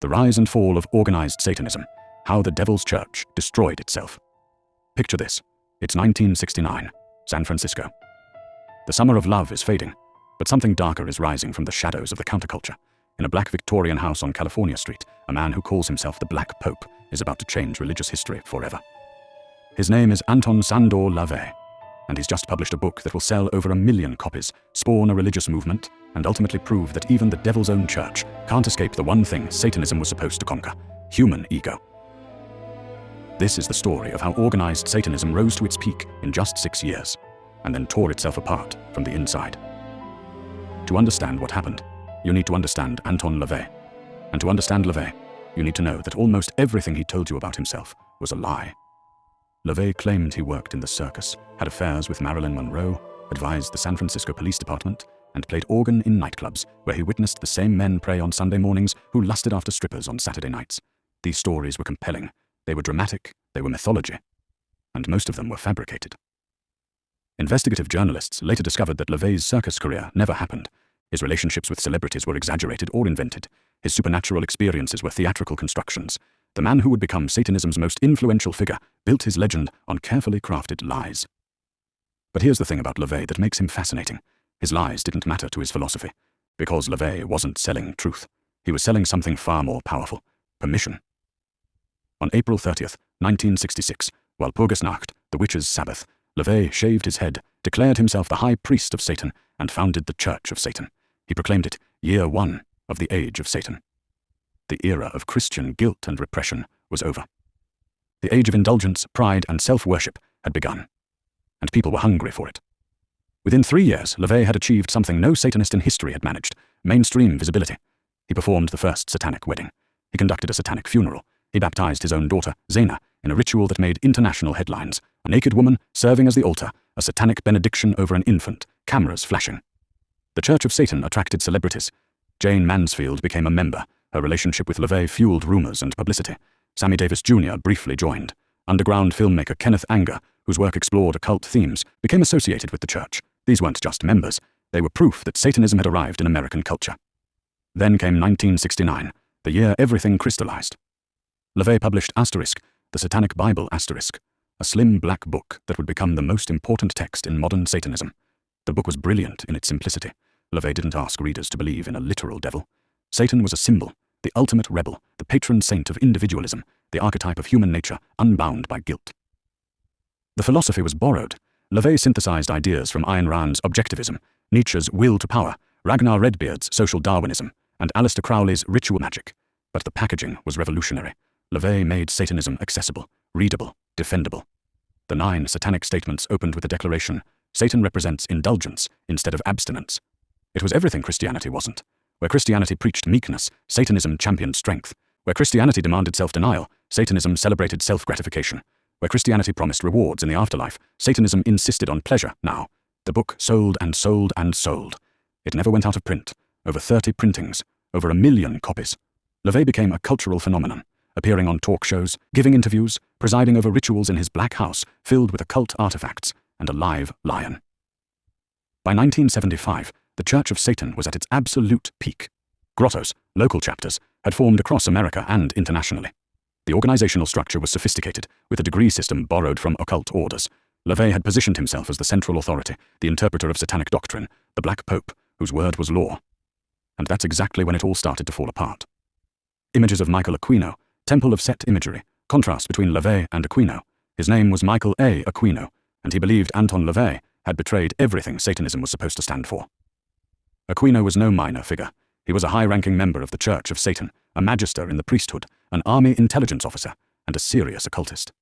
The Rise and Fall of Organized Satanism, How the Devil's Church Destroyed Itself. Picture this. It's 1969, San Francisco. The summer of love is fading, but something darker is rising from the shadows of the counterculture. In a black Victorian house on California Street, a man who calls himself the Black Pope is about to change religious history forever. His name is Anton LaVey, and he's just published a book that will sell over 1 million copies, spawn a religious movement, and ultimately prove that even the devil's own church can't escape the one thing Satanism was supposed to conquer: human ego. This is the story of how organized Satanism rose to its peak in just 6 years, and then tore itself apart from the inside. To understand what happened, you need to understand Anton LaVey. And to understand LaVey, you need to know that almost everything he told you about himself was a lie. LaVey claimed he worked in the circus, had affairs with Marilyn Monroe, advised the San Francisco Police Department, and played organ in nightclubs where he witnessed the same men pray on Sunday mornings who lusted after strippers on Saturday nights. These stories were compelling, they were dramatic, they were mythology, and most of them were fabricated. Investigative journalists later discovered that LaVey's circus career never happened. His relationships with celebrities were exaggerated or invented. His supernatural experiences were theatrical constructions. The man who would become Satanism's most influential figure built his legend on carefully crafted lies. But here's the thing about LaVey that makes him fascinating. His lies didn't matter to his philosophy, because LaVey wasn't selling truth. He was selling something far more powerful: permission. On April 30th, 1966, while Purgasnacht, the witches' Sabbath, LaVey shaved his head, declared himself the high priest of Satan, and founded the Church of Satan. He proclaimed it year 1 of the age of Satan. The era of Christian guilt and repression was over. The age of indulgence, pride, and self-worship had begun, and people were hungry for it. Within 3 years, LaVey had achieved something no Satanist in history had managed: mainstream visibility. He performed the first satanic wedding. He conducted a satanic funeral. He baptized his own daughter, Zaina, in a ritual that made international headlines: a naked woman serving as the altar, a satanic benediction over an infant, cameras flashing. The Church of Satan attracted celebrities. Jane Mansfield became a member. Her relationship with LaVey fueled rumors and publicity. Sammy Davis Jr. briefly joined. Underground filmmaker Kenneth Anger, whose work explored occult themes, became associated with the church. These weren't just members. They were proof that Satanism had arrived in American culture. Then came 1969, the year everything crystallized. LaVey published Asterisk, the Satanic Bible Asterisk, a slim black book that would become the most important text in modern Satanism. The book was brilliant in its simplicity. LaVey didn't ask readers to believe in a literal devil. Satan was a symbol, the ultimate rebel, the patron saint of individualism, the archetype of human nature unbound by guilt. The philosophy was borrowed. LaVey synthesized ideas from Ayn Rand's objectivism, Nietzsche's will to power, Ragnar Redbeard's social Darwinism, and Aleister Crowley's ritual magic. But the packaging was revolutionary. LaVey made Satanism accessible, readable, defendable. The 9 satanic statements opened with the declaration: Satan represents indulgence instead of abstinence. It was everything Christianity wasn't. Where Christianity preached meekness, Satanism championed strength. Where Christianity demanded self-denial, Satanism celebrated self-gratification. Where Christianity promised rewards in the afterlife, Satanism insisted on pleasure now. The book sold and sold and sold. It never went out of print. Over 30 printings, over 1 million copies. LaVey became a cultural phenomenon, appearing on talk shows, giving interviews, presiding over rituals in his black house filled with occult artifacts, and a live lion. By 1975, the Church of Satan was at its absolute peak. Grottos, local chapters, had formed across America and internationally. The organizational structure was sophisticated, with a degree system borrowed from occult orders. LaVey had positioned himself as the central authority, the interpreter of satanic doctrine, the Black Pope, whose word was law. And that's exactly when it all started to fall apart. Images of Michael Aquino, Temple of Set imagery, contrast between LaVey and Aquino. His name was Michael A. Aquino, and he believed Anton LaVey had betrayed everything Satanism was supposed to stand for. Aquino was no minor figure. He was a high-ranking member of the Church of Satan, a magister in the priesthood, an army intelligence officer, and a serious occultist.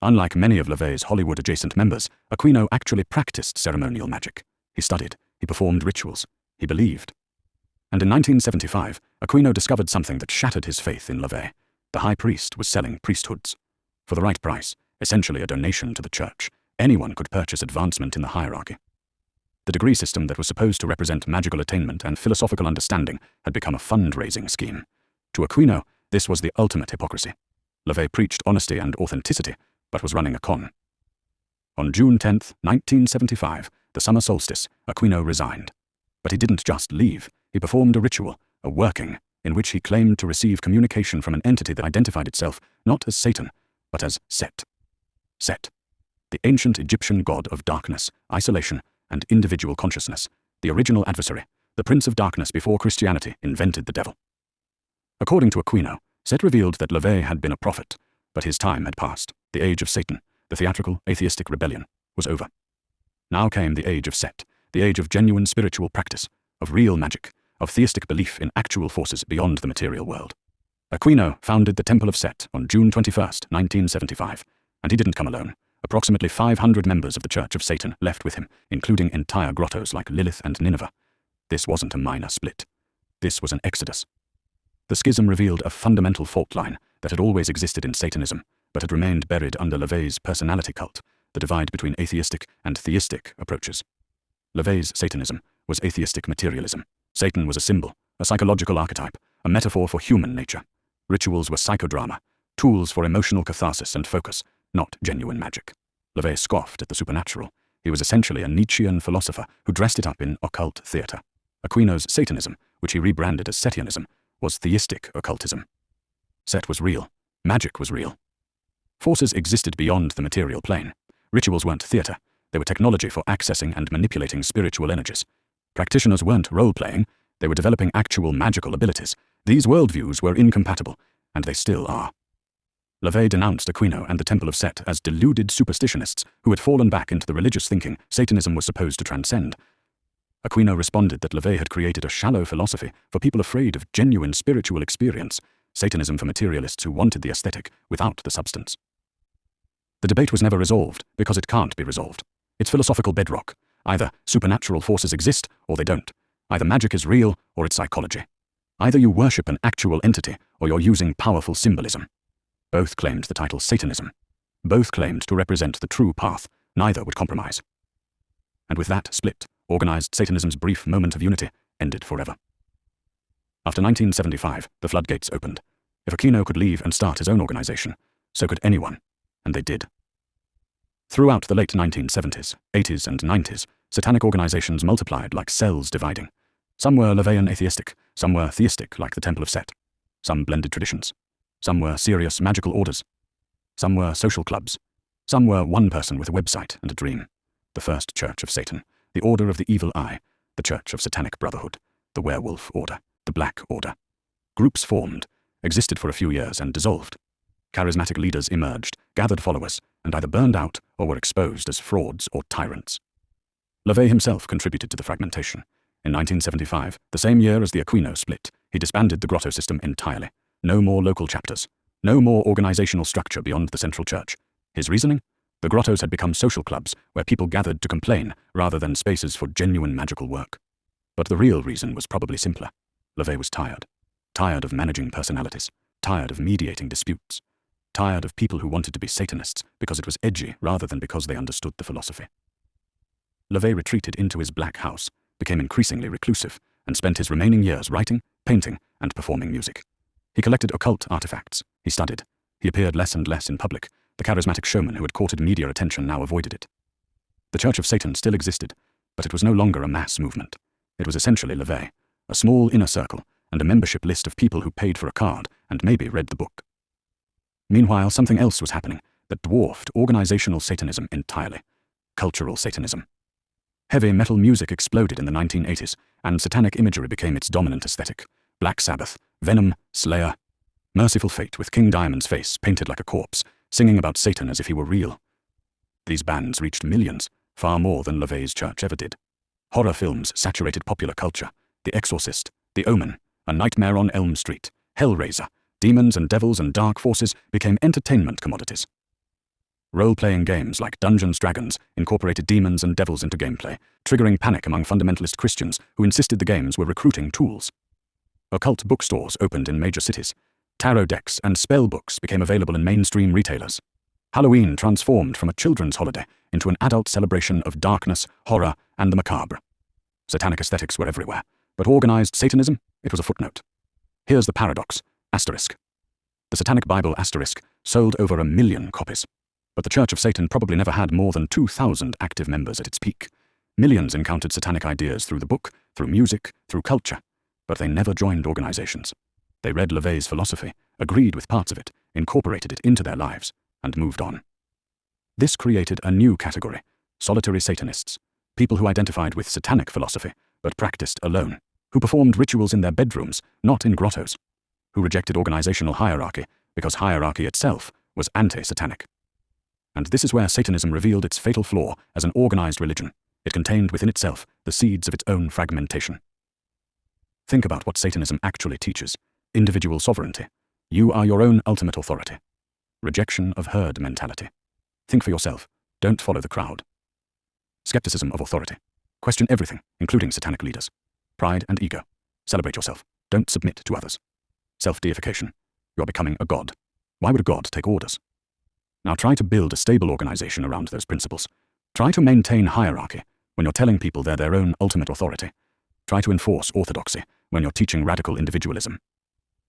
Unlike many of LaVey's Hollywood-adjacent members, Aquino actually practiced ceremonial magic. He studied, he performed rituals, he believed. And in 1975, Aquino discovered something that shattered his faith in LaVey. The high priest was selling priesthoods. For the right price, essentially a donation to the church, anyone could purchase advancement in the hierarchy. The degree system that was supposed to represent magical attainment and philosophical understanding had become a fundraising scheme. To Aquino, this was the ultimate hypocrisy. LaVey preached honesty and authenticity, but was running a con. On June 10, 1975, the summer solstice, Aquino resigned. But he didn't just leave. He performed a ritual, a working in which he claimed to receive communication from an entity that identified itself not as Satan, but as Set. Set, the ancient Egyptian god of darkness, isolation, and individual consciousness, the original adversary, the prince of darkness before Christianity invented the devil. According to Aquino, Set revealed that LaVey had been a prophet, but his time had passed. The age of Satan, the theatrical, atheistic rebellion, was over. Now came the age of Set, the age of genuine spiritual practice, of real magic, of theistic belief in actual forces beyond the material world. Aquino founded the Temple of Set on June 21, 1975, and he didn't come alone. Approximately 500 members of the Church of Satan left with him, including entire grottos like Lilith and Nineveh. This wasn't a minor split. This was an exodus. The schism revealed a fundamental fault line that had always existed in Satanism, but had remained buried under LaVey's personality cult, the divide between atheistic and theistic approaches. LaVey's Satanism was atheistic materialism. Satan was a symbol, a psychological archetype, a metaphor for human nature. Rituals were psychodrama, tools for emotional catharsis and focus, not genuine magic. LaVey scoffed at the supernatural. He was essentially a Nietzschean philosopher who dressed it up in occult theatre. Aquino's Satanism, which he rebranded as Setianism, was theistic occultism. Set was real. Magic was real. Forces existed beyond the material plane. Rituals weren't theatre. They were technology for accessing and manipulating spiritual energies. Practitioners weren't role-playing. They were developing actual magical abilities. These worldviews were incompatible, and they still are. LaVey denounced Aquino and the Temple of Set as deluded superstitionists who had fallen back into the religious thinking Satanism was supposed to transcend. Aquino responded that LaVey had created a shallow philosophy for people afraid of genuine spiritual experience, Satanism for materialists who wanted the aesthetic without the substance. The debate was never resolved because it can't be resolved. It's philosophical bedrock. Either supernatural forces exist or they don't. Either magic is real or it's psychology. Either you worship an actual entity or you're using powerful symbolism. Both claimed the title Satanism. Both claimed to represent the true path. Neither would compromise. And with that split, organized Satanism's brief moment of unity ended forever. After 1975, the floodgates opened. If Aquino could leave and start his own organization, so could anyone, and they did. Throughout the late 1970s, 80s, and 90s, satanic organizations multiplied like cells dividing. Some were LaVeyan atheistic, some were theistic like the Temple of Set. Some blended traditions. Some were serious magical orders. Some were social clubs. Some were one person with a website and a dream. The First Church of Satan, the Order of the Evil Eye, the Church of Satanic Brotherhood, the Werewolf Order, the Black Order. Groups formed, existed for a few years and dissolved. Charismatic leaders emerged, gathered followers, and either burned out or were exposed as frauds or tyrants. LaVey himself contributed to the fragmentation. In 1975, the same year as the Aquino split, he disbanded the grotto system entirely. No more local chapters. No more organizational structure beyond the central church. His reasoning? The grottos had become social clubs where people gathered to complain rather than spaces for genuine magical work. But the real reason was probably simpler. LaVey was tired. Tired of managing personalities. Tired of mediating disputes. Tired of people who wanted to be Satanists because it was edgy rather than because they understood the philosophy. LaVey retreated into his black house, became increasingly reclusive, and spent his remaining years writing, painting, and performing music. He collected occult artifacts. He studied. He appeared less and less in public. The charismatic showman who had courted media attention now avoided it. The Church of Satan still existed, but it was no longer a mass movement. It was essentially LaVey, a small inner circle, and a membership list of people who paid for a card and maybe read the book. Meanwhile, something else was happening that dwarfed organizational Satanism entirely. Cultural Satanism. Heavy metal music exploded in the 1980s, and satanic imagery became its dominant aesthetic. Black Sabbath, Venom, Slayer. Merciful Fate with King Diamond's face painted like a corpse, singing about Satan as if he were real. These bands reached millions, far more than LaVey's church ever did. Horror films saturated popular culture. The Exorcist, The Omen, A Nightmare on Elm Street, Hellraiser. Demons and devils and dark forces became entertainment commodities. Role-playing games like Dungeons & Dragons incorporated demons and devils into gameplay, triggering panic among fundamentalist Christians who insisted the games were recruiting tools. Occult bookstores opened in major cities. Tarot decks and spell books became available in mainstream retailers. Halloween transformed from a children's holiday into an adult celebration of darkness, horror, and the macabre. Satanic aesthetics were everywhere, but organized Satanism, it was a footnote. Here's the paradox. Asterisk. The Satanic Bible asterisk sold over 1 million copies, but the Church of Satan probably never had more than 2,000 active members at its peak. Millions encountered satanic ideas through the book, through music, through culture, but they never joined organizations. They read LaVey's philosophy, agreed with parts of it, incorporated it into their lives, and moved on. This created a new category, solitary Satanists, people who identified with Satanic philosophy, but practiced alone, who performed rituals in their bedrooms, not in grottos, who rejected organizational hierarchy because hierarchy itself was anti-Satanic. And this is where Satanism revealed its fatal flaw as an organized religion. It contained within itself the seeds of its own fragmentation. Think about what Satanism actually teaches. Individual sovereignty. You are your own ultimate authority. Rejection of herd mentality. Think for yourself. Don't follow the crowd. Skepticism of authority. Question everything, including Satanic leaders. Pride and ego. Celebrate yourself. Don't submit to others. Self-deification. You are becoming a god. Why would a god take orders? Now try to build a stable organization around those principles. Try to maintain hierarchy when you're telling people they're their own ultimate authority. Try to enforce orthodoxy when you're teaching radical individualism.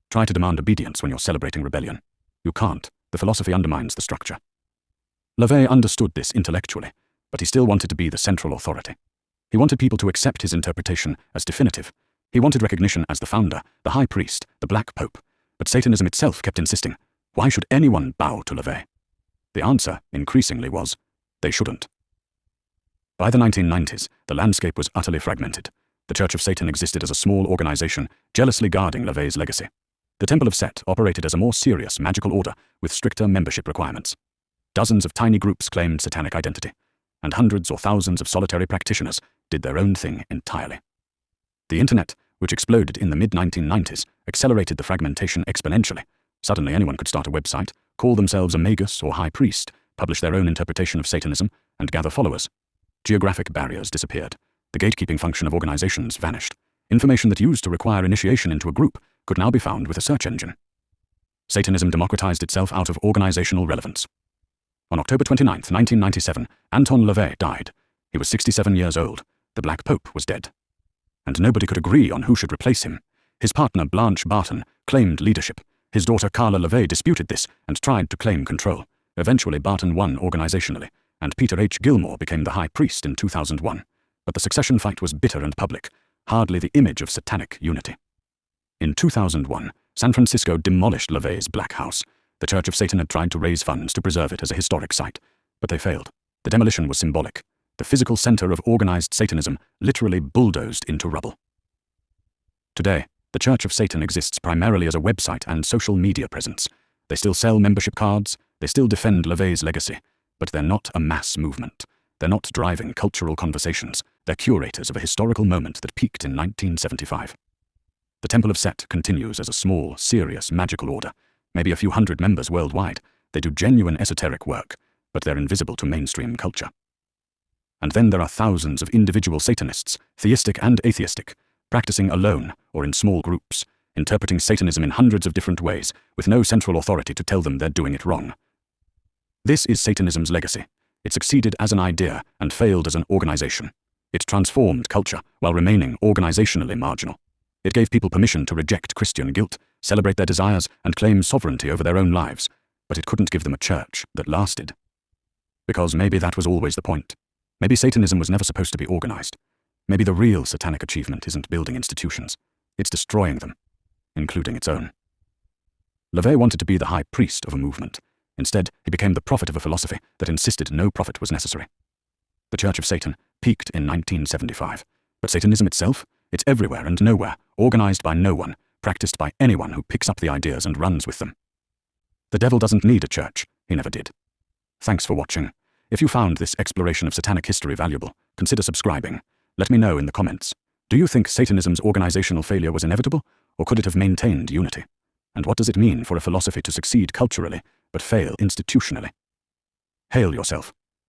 Try to demand obedience when you're celebrating rebellion. You can't. The philosophy undermines the structure. LaVey understood this intellectually, but he still wanted to be the central authority. He wanted people to accept his interpretation as definitive. He wanted recognition as the founder, the high priest, the black pope. But Satanism itself kept insisting, why should anyone bow to LaVey? The answer, increasingly, was, they shouldn't. By the 1990s, the landscape was utterly fragmented. The Church of Satan existed as a small organization, jealously guarding LaVey's legacy. The Temple of Set operated as a more serious magical order with stricter membership requirements. Dozens of tiny groups claimed Satanic identity, and hundreds or thousands of solitary practitioners did their own thing entirely. The Internet, which exploded in the mid-1990s, accelerated the fragmentation exponentially. Suddenly anyone could start a website, call themselves a magus or high priest, publish their own interpretation of Satanism, and gather followers. Geographic barriers disappeared. The gatekeeping function of organizations vanished. Information that used to require initiation into a group could now be found with a search engine. Satanism democratized itself out of organizational relevance. On October 29, 1997, Anton LaVey died. He was 67 years old. The Black Pope was dead. And nobody could agree on who should replace him. His partner, Blanche Barton, claimed leadership. His daughter, Carla LaVey, disputed this and tried to claim control. Eventually, Barton won organizationally, and Peter H. Gilmore became the high priest in 2001. But the succession fight was bitter and public, hardly the image of satanic unity. In 2001, San Francisco demolished LaVey's Black House. The Church of Satan had tried to raise funds to preserve it as a historic site, but they failed. The demolition was symbolic. The physical center of organized Satanism literally bulldozed into rubble. Today, the Church of Satan exists primarily as a website and social media presence. They still sell membership cards, they still defend LaVey's legacy, but they're not a mass movement. They're not driving cultural conversations. They're curators of a historical moment that peaked in 1975. The Temple of Set continues as a small, serious, magical order. Maybe a few hundred members worldwide. They do genuine esoteric work, but they're invisible to mainstream culture. And then there are thousands of individual Satanists, theistic and atheistic, practicing alone or in small groups, interpreting Satanism in hundreds of different ways, with no central authority to tell them they're doing it wrong. This is Satanism's legacy. It succeeded as an idea and failed as an organization. It transformed culture while remaining organizationally marginal. It gave people permission to reject Christian guilt, celebrate their desires, and claim sovereignty over their own lives, but it couldn't give them a church that lasted. Because maybe that was always the point. Maybe Satanism was never supposed to be organized. Maybe the real satanic achievement isn't building institutions. It's destroying them, including its own. LaVey wanted to be the high priest of a movement. Instead, he became the prophet of a philosophy that insisted no prophet was necessary. The Church of Satan peaked in 1975. But Satanism itself? It's everywhere and nowhere, organized by no one, practiced by anyone who picks up the ideas and runs with them. The devil doesn't need a church. He never did. Thanks for watching. If you found this exploration of satanic history valuable, consider subscribing. Let me know in the comments. Do you think Satanism's organizational failure was inevitable, or could it have maintained unity? And what does it mean for a philosophy to succeed culturally, but fail institutionally? Hail yourself.